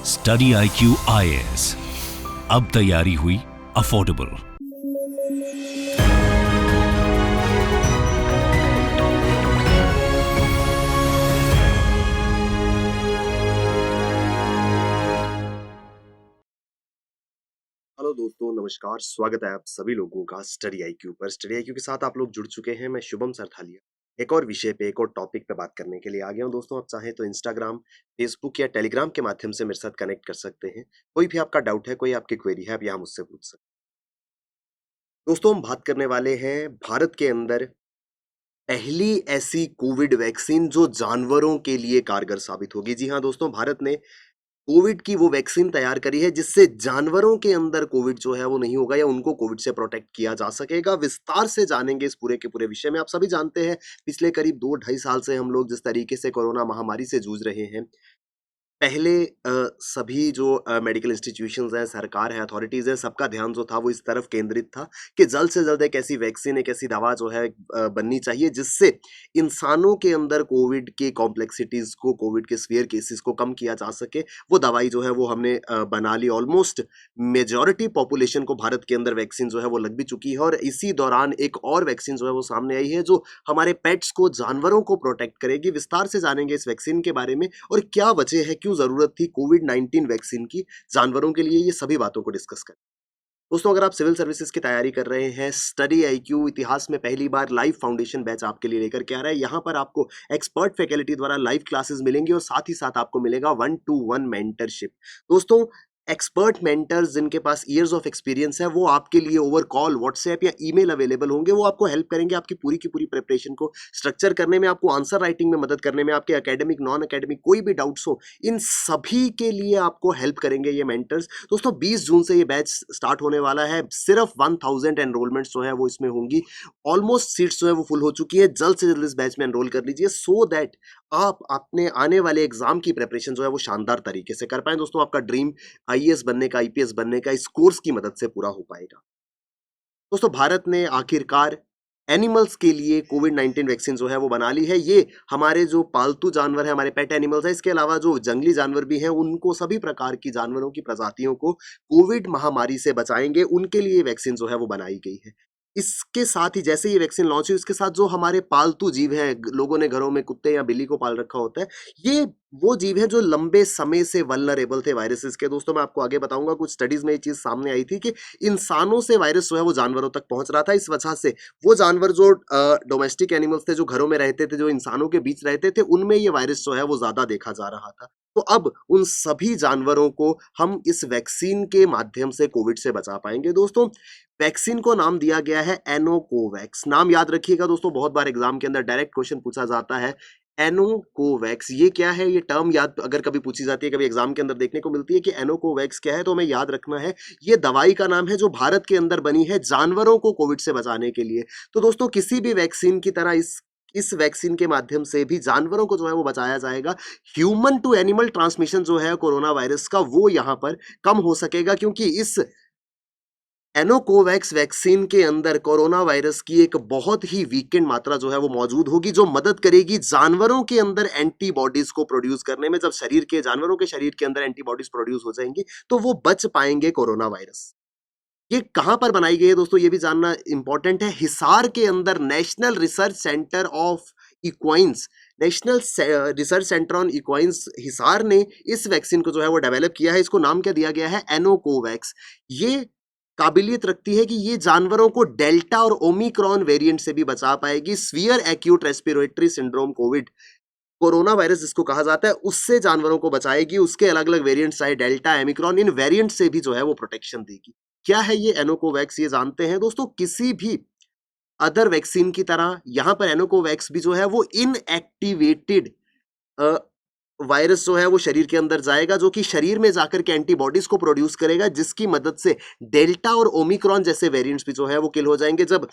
Study IQ IAS, अब तैयारी हुई अफोर्डेबल। हेलो दोस्तों, नमस्कार। स्वागत है आप सभी लोगों का स्टडी IQ पर। स्टडी IQ के साथ आप लोग जुड़ चुके हैं। मैं शुभम सरथालिया एक और विषय पे, एक और टॉपिक पे बात करने के लिए आ गया हूँ। दोस्तों, आप चाहें तो इंस्टाग्राम, फेसबुक या टेलीग्राम के माध्यम से मेरे साथ कनेक्ट कर सकते हैं। कोई भी आपका डाउट है, कोई आपकी क्वेरी है, आप यहाँ मुझसे पूछ सकते हैं। दोस्तों, हम बात करने वाले हैं भारत के अंदर पहली ऐसी कोविड वैक्सीन जो जानवरों के लिए कारगर साबित होगी। जी हाँ दोस्तों, भारत ने कोविड की वो वैक्सीन तैयार करी है जिससे जानवरों के अंदर कोविड जो है वो नहीं होगा या उनको कोविड से प्रोटेक्ट किया जा सकेगा। विस्तार से जानेंगे इस पूरे के पूरे विषय में। आप सभी जानते हैं, पिछले करीब 2 ढाई साल से हम लोग जिस तरीके से कोरोना महामारी से जूझ रहे हैं, पहले सभी जो मेडिकल इंस्टीट्यूशंस हैं, सरकार है, अथॉरिटीज़ हैं, सबका ध्यान जो था वो इस तरफ केंद्रित था कि जल्द से जल्द एक ऐसी वैक्सीन, एक ऐसी दवा जो है बननी चाहिए जिससे इंसानों के अंदर कोविड की कॉम्प्लेक्सिटीज़ को, कोविड के सीवियर केसेस को कम किया जा सके। वो दवाई जो है वो हमने बना ली। ऑलमोस्ट मेजॉरिटी पॉपुलेशन को भारत के अंदर वैक्सीन जो है वो लग भी चुकी है और इसी दौरान एक और वैक्सीन जो है वो सामने आई है जो हमारे पेट्स को, जानवरों को प्रोटेक्ट करेगी। विस्तार से जानेंगे इस वैक्सीन के बारे में और क्या वजह है, क्यों जरूरत थी कोविड-19 वैक्सीन की जानवरों के लिए, ये सभी बातों को डिस्कस करें। दोस्तों, अगर आप सिविल सर्विसेज की तैयारी कर रहे हैं, स्टडी IQ इतिहास में पहली बार लाइव फाउंडेशन बैच आपके लिए लेकर के आ रहा है। यहाँ पर आपको एक्सपर्ट फैकल्टी द्वारा लाइव क्लासेस मिलेंगी और साथ ही साथ आपको मिलेगा 1-to-1 मेंटरशिप। दोस्तों, एक्सपर्ट मेंटर्स जिनके पास ईयर्स ऑफ एक्सपीरियंस है, वो आपके लिए ओवर कॉल, व्हाट्सएप या ईमेल अवेलेबल होंगे। वो आपको हेल्प करेंगे आपकी पूरी की पूरी प्रिपरेशन को स्ट्रक्चर करने में, आपको आंसर राइटिंग में मदद करने में, आपके एकेडमिक, नॉन एकेडमिक कोई भी डाउट्स हो, इन सभी के लिए आपको हेल्प करेंगे ये मेंटर्स। दोस्तों, 20 जून से ये बैच स्टार्ट होने वाला है। सिर्फ 1000 एनरोलमेंट्स जो है वो इसमें होंगी। ऑलमोस्ट सीट्स जो है वो फुल हो चुकी है। जल्द से जल्द इस बैच में एनरोल कर लीजिए सो दैट आप अपने आने वाले एग्जाम की प्रिपरेशन जो है वो शानदार तरीके से कर पाएं। दोस्तों, आपका ड्रीम IAS बनने का, IPS बनने का इस कोर्स की मदद से पूरा हो पाएगा। दोस्तों, भारत ने आखिरकार एनिमल्स के लिए कोविड-19 वैक्सीन जो है वो बना ली है। ये हमारे जो पालतू जानवर हैं, हमारे पेट एनिमल्स हैं, इसके अलावा जो जंगली जानवर भी हैं, उनको, सभी प्रकार की जानवरों की प्रजातियों को कोविड महामारी से बचाएँगे, उनके लिए वैक्सीन जो है वो बनाई गई है। इसके साथ ही जैसे ये वैक्सीन लॉन्च हुई, उसके साथ जो हमारे पालतू जीव हैं, लोगों ने घरों में कुत्ते या बिल्ली को पाल रखा होता है, ये वो जीव हैं जो लंबे समय से वल्नरेबल थे वायरसेस के। दोस्तों, मैं आपको आगे बताऊँगा, कुछ स्टडीज़ में ये चीज़ सामने आई थी कि इंसानों से वायरस जो है वो जानवरों तक पहुँच रहा था। इस वजह से वो जानवर जो डोमेस्टिक एनिमल्स थे, जो घरों में रहते थे, जो इंसानों के बीच रहते थे, उनमें ये वायरस जो है वो ज़्यादा देखा जा रहा था। तो अब उन सभी जानवरों को हम इस वैक्सीन के माध्यम से कोविड से बचा पाएँगे। दोस्तों, वैक्सीन को नाम दिया गया है एनोकोवैक्स। नाम याद रखिएगा दोस्तों, बहुत बार एग्जाम के अंदर डायरेक्ट क्वेश्चन पूछा जाता है। एनोकोवैक्स ये क्या है? ये टर्म याद अगर कभी पूछी जाती है, कभी एग्जाम के अंदर देखने को मिलती है कि एनोकोवैक्स क्या है, तो हमें याद रखना है ये दवाई का नाम है जो भारत के अंदर बनी है जानवरों को कोविड से बचाने के लिए। तो दोस्तों, किसी भी वैक्सीन की तरह इस वैक्सीन के माध्यम से भी जानवरों को जो है वो बचाया जाएगा। ह्यूमन टू एनिमल ट्रांसमिशन जो है कोरोना वायरस का, वो यहाँ पर कम हो सकेगा क्योंकि इस एनोकोवैक्स वैक्सीन के अंदर कोरोना वायरस की एक बहुत ही वीकेंड मात्रा जो है वो मौजूद होगी, जो मदद करेगी जानवरों के अंदर एंटीबॉडीज को प्रोड्यूस करने में। जब जानवरों के शरीर के अंदर एंटीबॉडीज प्रोड्यूस हो जाएंगी तो वो बच पाएंगे कोरोना वायरस। ये कहां पर बनाई गई है दोस्तों, ये भी जानना इंपॉर्टेंट है। हिसार के अंदर national research centre of equines, national research centre on equines Hisar ने इस वैक्सीन को जो है वो डेवलप किया है। इसको नाम क्या दिया गया है? एनोकोवैक्स। ये काबिलियत रखती है कि ये जानवरों को डेल्टा और ओमिक्रॉन वेरिएंट से भी बचा पाएगी। Severe acute respiratory syndrome Covid, corona virus जिसको कहा जाता है, उससे जानवरों को बचाएगी। उसके अलग अलग वेरिएंट्स चाहे डेल्टा, ओमिक्रॉन, इन वेरिएंट से भी जो है वो प्रोटेक्शन देगी। क्या है ये एनोकोवैक्स, ये जानते हैं दोस्तों। किसी भी अदर वैक्सीन की तरह यहाँ पर एनोकोवैक्स भी जो है वो इनएक्टिवेटेड वायरस जो है वो शरीर के अंदर जाएगा, जो कि शरीर में जाकर के एंटीबॉडीज को प्रोड्यूस करेगा, जिसकी मदद से डेल्टा और ओमिक्रॉन जैसे वेरिएंट्स भी जो है वो किल हो जाएंगे। जब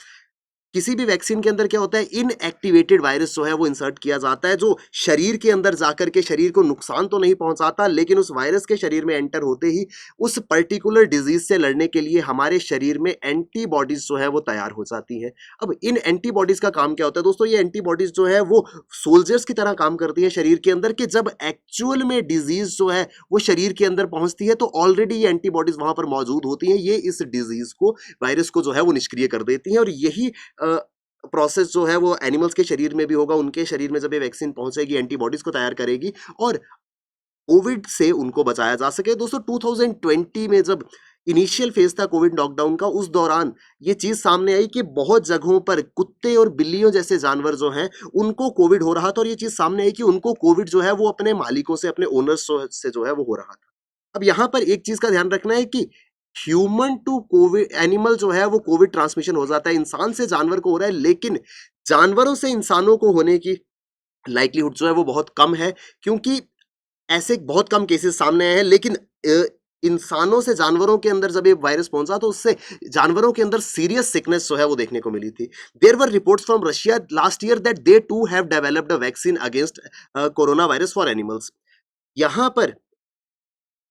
किसी भी वैक्सीन के अंदर क्या होता है, इनएक्टिवेटेड वायरस जो है वो इंसर्ट किया जाता है, जो शरीर के अंदर जाकर के शरीर को नुकसान तो नहीं पहुंचाता, लेकिन उस वायरस के शरीर में एंटर होते ही उस पर्टिकुलर डिजीज से लड़ने के लिए हमारे शरीर में एंटीबॉडीज जो है वो तैयार हो जाती है। अब इन एंटीबॉडीज का काम क्या होता है दोस्तों, ये एंटीबॉडीज जो है वो सोल्जर्स की तरह काम करती है शरीर के अंदर, कि जब एक्चुअल में डिजीज जो है वो शरीर के अंदर पहुंचती है तो ऑलरेडी ये एंटीबॉडीज वहां पर मौजूद होती हैं, ये इस डिजीज को, वायरस को जो है वो निष्क्रिय कर देती हैं। और यही प्रोसेस जो है वो एनिमल्स के शरीर में भी होगा, उनके शरीर में जब ये वैक्सीन पहुंचेगी एंटीबॉडीज को तैयार करेगी और कोविड से उनको बचाया जा सके। दोस्तों 2020 में जब इनिशियल फेज था कोविड लॉकडाउन का, उस दौरान ये चीज सामने आई कि बहुत जगहों पर कुत्ते और बिल्लियों जैसे जानवर जो हैं उनको कोविड हो रहा था, और ये चीज सामने आई कि उनको कोविड जो है वो अपने मालिकों से, अपने ओनर्स से जो है वो हो रहा था। अब यहाँ पर एक चीज का ध्यान रखना है कि ह्यूमन टू कोविड एनिमल जो है वो कोविड ट्रांसमिशन हो जाता है, इंसान से जानवर को हो रहा है, लेकिन जानवरों से इंसानों को होने की लाइक्लीहुड जो है वो बहुत कम है, क्योंकि ऐसे बहुत कम केसेस सामने आए हैं। लेकिन इंसानों से जानवरों के अंदर जब ये वायरस पहुंचा तो उससे जानवरों के अंदर सीरियस सिकनेस जो है वो देखने को मिली थी। There were reports from Russia last year that they too have developed a vaccine against corona virus for animals. यहां पर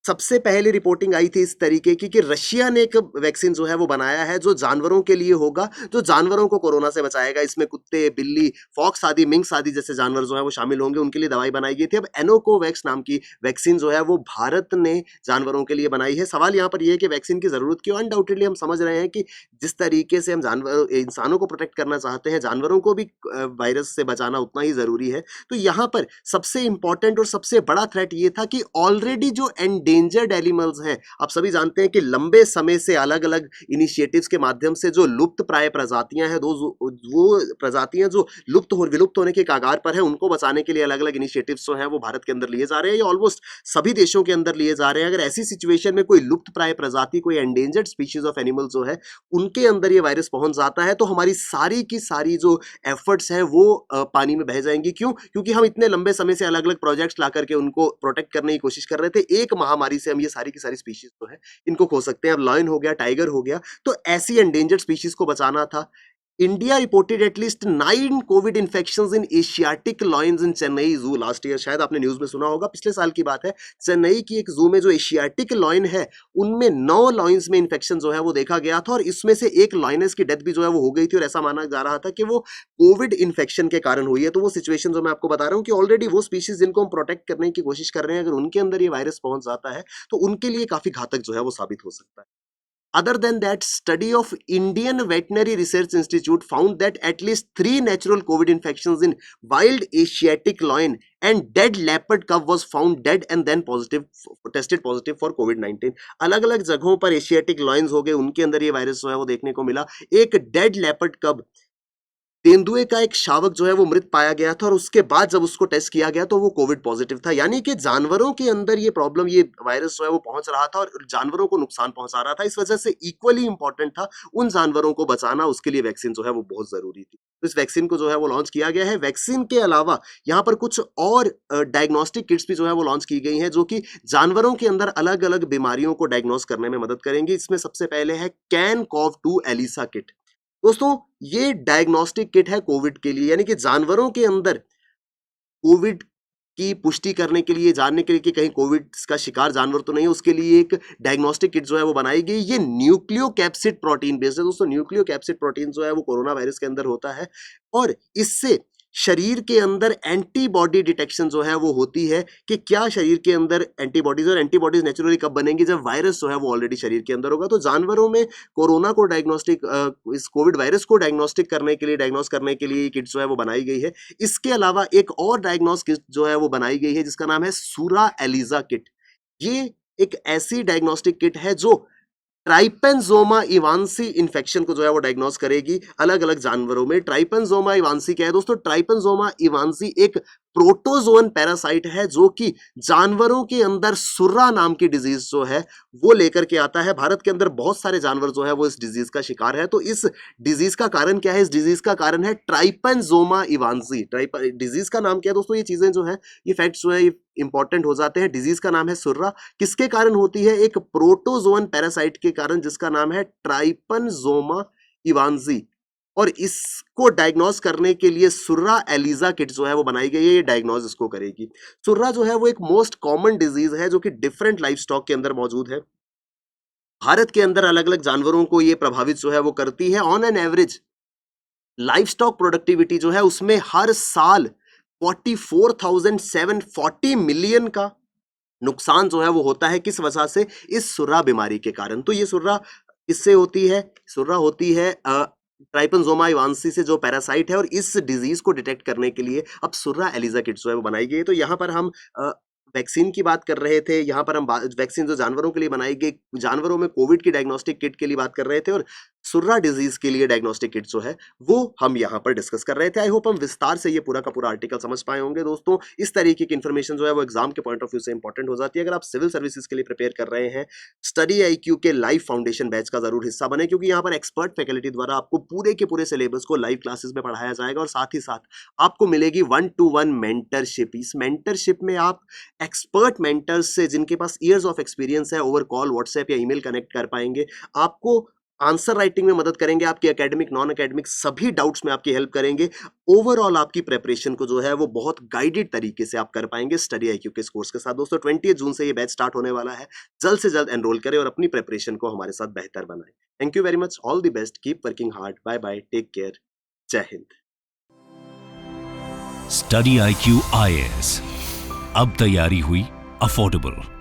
सबसे पहले रिपोर्टिंग आई थी इस तरीके की कि रशिया ने एक वैक्सीन जो है वो बनाया है जो जानवरों के लिए होगा, जो जानवरों को कोरोना से बचाएगा। इसमें कुत्ते, बिल्ली, फॉक्स आदि, मिंक्स आदि जैसे जानवर जो है वो शामिल होंगे, उनके लिए दवाई बनाई गई थी। अब एनोकोवैक्स नाम की वैक्सीन जो है वो भारत ने जानवरों के लिए बनाई है। सवाल यहाँ पर यह है कि वैक्सीन की जरूरत क्यों? अनडाउटेडली हम समझ रहे हैं कि जिस तरीके से हम जानवर इंसानों को प्रोटेक्ट करना चाहते हैं, जानवरों को भी वायरस से बचाना उतना ही जरूरी है। तो यहाँ पर सबसे इंपॉर्टेंट और सबसे बड़ा थ्रेट ये था कि ऑलरेडी जो एंडेंजर्ड एनिमल्स हैं, आप सभी जानते हैं कि लंबे समय से अलग अलग इनिशिएटिव्स के माध्यम से जो लुप्त प्राय प्रजातियां हैं, वो प्रजातियां जो लुप्त और विलुप्त होने के कागार पर है, उनको बचाने के लिए अलग अलग इनिशिएटिव्स जो हैं वो भारत के अंदर लिए जा रहे हैं, या ऑलमोस्ट सभी देशों के अंदर लिए जा रहे हैं। अगर ऐसी सिचुएशन में कोई लुप्त प्राय प्रजाति, कोई एंडेंजर्ड स्पीशीज ऑफ एनिमल जो है उनके अंदर ये वायरस पहुंच जाता है, तो हमारी सारी की सारी जो एफर्ट्स है वो पानी में बह जाएंगी। क्यों? क्योंकि हम इतने लंबे समय से अलग अलग प्रोजेक्ट्स ला करके उनको प्रोटेक्ट करने की कोशिश कर रहे थे, एक महामारी से हम ये सारी की सारी स्पीशीज जो है इनको खो सकते हैं। अब लायन हो गया, टाइगर हो गया, तो ऐसी एंडेंजर्ड स्पीशीज को बचाना था। India reported at least 9 covid infections in Asiatic lions in Chennai zoo last year. शायद आपने न्यूज में सुना होगा, पिछले साल की बात है। चेन्नई की एक जू में जो एशियाटिक लॉयन है उनमें 9 लॉयंस में इन्फेक्शन जो है वो देखा गया था, और इसमें से एक लॉयनेस की डेथ भी जो है वो हो गई थी, और ऐसा माना जा रहा था कि वो कोविड इन्फेक्शन के कारण हुई है। तो वो सिचुएशन जो मैं आपको बता रहा हूँ कि ऑलरेडी वो स्पीशीज जिनको हम प्रोटेक्ट करने की कोशिश कर रहे हैं, अगर उनके अंदर ये वायरस पहुंच जाता है तो उनके लिए काफी घातक जो है वो साबित हो सकता है। Other than that, study of Indian Veterinary Research Institute found that at least 3 natural COVID infections in wild Asiatic loin and dead leopard cub was found dead and then tested positive for COVID-19। अलग अलग जगहों पर Asiatic lions हो गए, उनके अंदर ये virus जो है वो देखने को मिला। एक डेड लेपर्ड कब, तेंदुए का एक शावक जो है वो मृत पाया गया था, और उसके बाद जब उसको टेस्ट किया गया तो वो कोविड पॉजिटिव था। यानी कि जानवरों के अंदर ये प्रॉब्लम, ये वायरस जो है वो पहुंच रहा था और जानवरों को नुकसान पहुंचा रहा था। इस वजह से इक्वली इंपॉर्टेंट था उन जानवरों को बचाना, उसके लिए वैक्सीन जो है वो बहुत जरूरी थी। तो इस वैक्सीन को जो है वो लॉन्च किया गया है। वैक्सीन के अलावा यहाँ पर कुछ और डायग्नोस्टिक किट्स भी जो है वो लॉन्च की गई हैं, जो कि जानवरों के अंदर अलग अलग बीमारियों को डायग्नोस करने में मदद करेंगी। इसमें सबसे पहले है CanCoV-2 एलिसा किट। दोस्तों ये डायग्नोस्टिक किट है कोविड के लिए, यानी कि जानवरों के अंदर कोविड की पुष्टि करने के लिए, जानने के लिए कि कहीं कोविड का शिकार जानवर तो नहीं है, उसके लिए एक डायग्नोस्टिक किट जो है वो बनाई गई। ये न्यूक्लियोकैप्सिड प्रोटीन बेस्ड है। दोस्तों न्यूक्लियोकैप्सिड प्रोटीन जो है वो कोरोना वायरस के अंदर होता है, और इससे शरीर के अंदर एंटीबॉडी डिटेक्शन जो है वो होती है कि क्या शरीर के अंदर एंटीबॉडीज, और एंटीबॉडीज नेचुरली कब बनेंगी, जब वायरस जो है वो ऑलरेडी शरीर के अंदर होगा। तो जानवरों में कोरोना को डायग्नोस्टिक, इस कोविड वायरस को डायग्नोस्टिक करने के लिए, डायग्नोस करने के लिए किट जो है वो बनाई गई है। इसके अलावा एक और डायग्नोस किट जो है वो बनाई गई है जिसका नाम है सूरा एलिजा किट। ये एक ऐसी डायग्नोस्टिक किट है जो ट्राइपेनजोमा इवांसी इन्फेक्शन को जो है वो डायग्नोस करेगी अलग अलग जानवरों में। ट्राइपेनजोमा इवांसी क्या है दोस्तों? ट्राइपेनजोमा इवांसी एक प्रोटोजोन पैरासाइट है जो कि जानवरों के अंदर सुर्रा नाम की डिजीज जो है वो लेकर के आता है। भारत के अंदर बहुत सारे जानवर जो है वो इस डिजीज का शिकार है। तो इस डिजीज का कारण क्या है? इस डिजीज का कारण है ट्राइपेनजोमा इवांसी। डिजीज का नाम क्या है दोस्तों? ये चीजें जो है, ये फैक्ट्स जो है इंपॉर्टेंट हो जाते हैं। डिजीज का नाम है सुर्रा। किसके कारण होती है? एक प्रोटोजोन पैरासाइट के कारण जिसका नाम है ट्राइपेनजोमा इवांसी। और इसको डायग्नोज करने के लिए सुर्रा एलिजा किट जो है वो बनाई गई है, ये डायग्नोज इसको करेगी। सुर्रा जो है वो एक मोस्ट कॉमन डिजीज है जो कि डिफरेंट लाइफ स्टॉक के अंदर मौजूद है। भारत के अंदर अलग अलग जानवरों को ये प्रभावित जो है वो करती है। On an average life stock productivity जो है उसमें हर साल 44,740 मिलियन का नुकसान जो है वो होता है। किस वजह से? इस सुर्रा बीमारी के कारण। तो ये सुर्रा किससे होती है? सुर्रा होती है ट्राइपनजोमा इवांसी से, जो पैरासाइट है, और इस डिजीज को डिटेक्ट करने के लिए अब सुर्रा एलिजा किट जो है वो बनाई गई है। तो यहाँ पर हम वैक्सीन की बात कर रहे थे, यहाँ पर हम वैक्सीन जो जानवरों के लिए बनाई गई, जानवरों में कोविड की डायग्नोस्टिक किट के लिए बात कर रहे थे, और सुर्रा डिजीज के लिए डायग्नोस्टिक किट जो है वो हम यहाँ पर डिस्कस कर रहे थे। आई होप हम विस्तार से ये पूरा का पूरा आर्टिकल समझ पाए होंगे दोस्तों। इस तरीके की इन्फॉर्मेशन जो है वो एग्जाम के पॉइंट ऑफ व्यू से इंपॉर्टेंट हो जाती है। अगर आप सिविल सर्विसेज के लिए प्रिपेयर कर रहे हैं, स्टडी IQ के लाइव फाउंडेशन बैच का जरूर हिस्सा बने, क्योंकि यहाँ पर एक्सपर्ट फैकल्टी द्वारा आपको पूरे के पूरे सिलेबस को लाइव क्लासेस में पढ़ाया जाएगा, और साथ ही साथ आपको मिलेगी 1-to-1 मेंटरशिप। इस मेंटरशिप में आप एक्सपर्ट मेंटर्स से, जिनके पास ईयर्स ऑफ एक्सपीरियंस है, ओवर कॉल, व्हाट्सएप या ईमेल कनेक्ट कर पाएंगे। आपको आंसर राइटिंग में मदद करेंगे, आपकी एकेडमिक नॉन एकेडमिक सभी डाउट्स में आपकी हेल्प करेंगे। ओवरऑल आपकी प्रिपरेशन को जो है वो बहुत गाइडेड तरीके से आप कर पाएंगे स्टडी IQ के इस कोर्स के साथ। दोस्तों 20 जून से ये बैच स्टार्ट होने वाला है। जल्द से जल्द एनरोल करें और अपनी प्रिपरेशन को हमारे साथ बेहतर बनाएं। Thank you very much, all the best, keep working hard, bye bye, take care, जय हिंद। स्टडी IQ IAS, अब तैयारी हुई अफोर्डेबल।